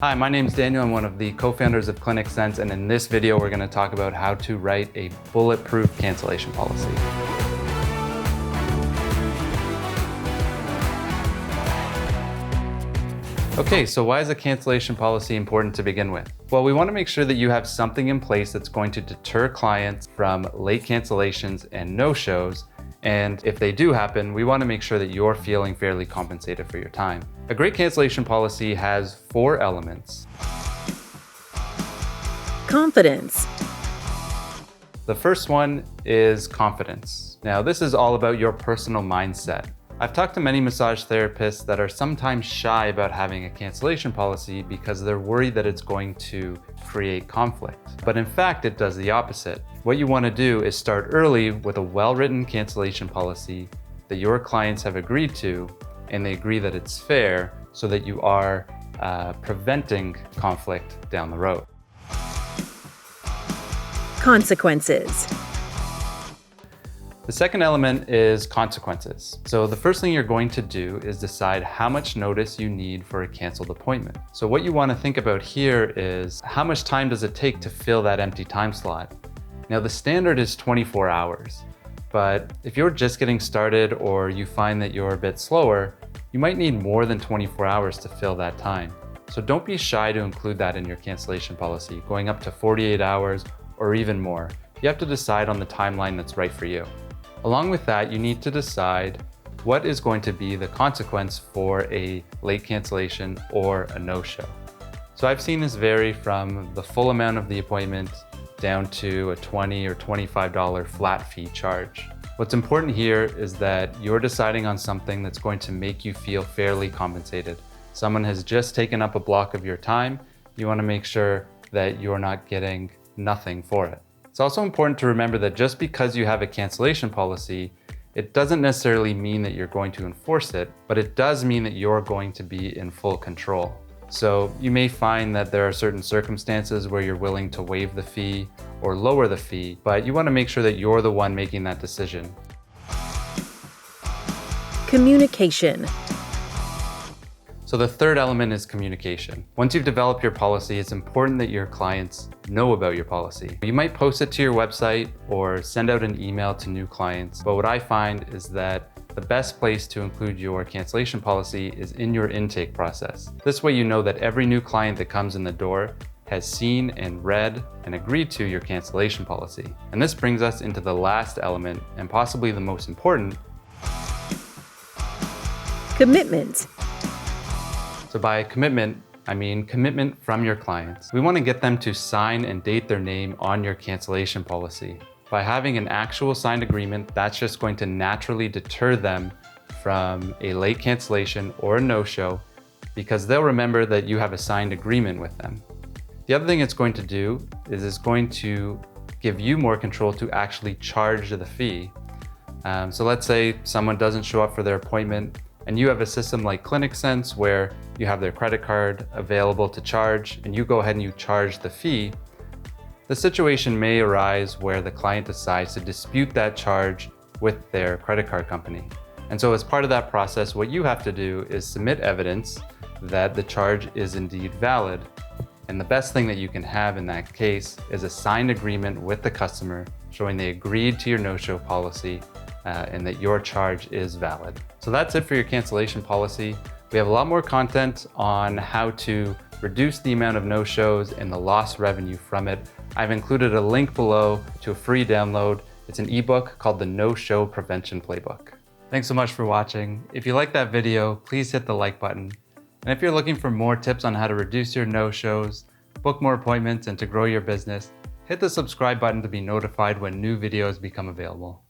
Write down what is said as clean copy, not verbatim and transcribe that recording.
Hi, my name is Daniel. I'm one of the co-founders of ClinicSense, and in this video, we're going to talk about how to write a bulletproof cancellation policy. Okay, so why is a cancellation policy important to begin with? Well, we want to make sure that you have something in place that's going to deter clients from late cancellations and no-shows. And if they do happen, we want to make sure that you're feeling fairly compensated for your time. A great cancellation policy has 4 elements. Confidence. The first one is confidence. Now, this is all about your personal mindset. I've talked to many massage therapists that are sometimes shy about having a cancellation policy because they're worried that it's going to create conflict. But in fact, it does the opposite. What you want to do is start early with a well-written cancellation policy that your clients have agreed to, and they agree that it's fair, so that you are preventing conflict down the road. Consequences. The second element is consequences. So the first thing you're going to do is decide how much notice you need for a canceled appointment. So what you want to think about here is how much time does it take to fill that empty time slot? Now the standard is 24 hours, but if you're just getting started or you find that you're a bit slower, you might need more than 24 hours to fill that time. So don't be shy to include that in your cancellation policy, going up to 48 hours or even more. You have to decide on the timeline that's right for you. Along with that, you need to decide what is going to be the consequence for a late cancellation or a no-show. So I've seen this vary from the full amount of the appointment down to a $20 or $25 flat fee charge. What's important here is that you're deciding on something that's going to make you feel fairly compensated. Someone has just taken up a block of your time. You want to make sure that you're not getting nothing for it. It's also important to remember that just because you have a cancellation policy, it doesn't necessarily mean that you're going to enforce it, but it does mean that you're going to be in full control. So you may find that there are certain circumstances where you're willing to waive the fee or lower the fee, but you want to make sure that you're the one making that decision. Communication. So the third element is communication. Once you've developed your policy, it's important that your clients know about your policy. You might post it to your website or send out an email to new clients, but what I find is that the best place to include your cancellation policy is in your intake process. This way you know that every new client that comes in the door has seen and read and agreed to your cancellation policy. And this brings us into the last element, and possibly the most important. Commitment. So by commitment, I mean commitment from your clients. We want to get them to sign and date their name on your cancellation policy. By having an actual signed agreement, that's just going to naturally deter them from a late cancellation or a no-show, because they'll remember that you have a signed agreement with them. The other thing it's going to do is it's going to give you more control to actually charge the fee. So let's say someone doesn't show up for their appointment, and you have a system like ClinicSense where you have their credit card available to charge, and you go ahead and you charge the fee. The situation may arise where the client decides to dispute that charge with their credit card company. And so as part of that process, what you have to do is submit evidence that the charge is indeed valid. And the best thing that you can have in that case is a signed agreement with the customer showing they agreed to your no-show policy and that your charge is valid. So that's it for your cancellation policy. We have a lot more content on how to reduce the amount of no-shows and the lost revenue from it. I've included a link below to a free download. It's an ebook called the No-Show Prevention Playbook. Thanks so much for watching. If you liked that video, please hit the like button. And if you're looking for more tips on how to reduce your no-shows, book more appointments, and to grow your business, hit the subscribe button to be notified when new videos become available.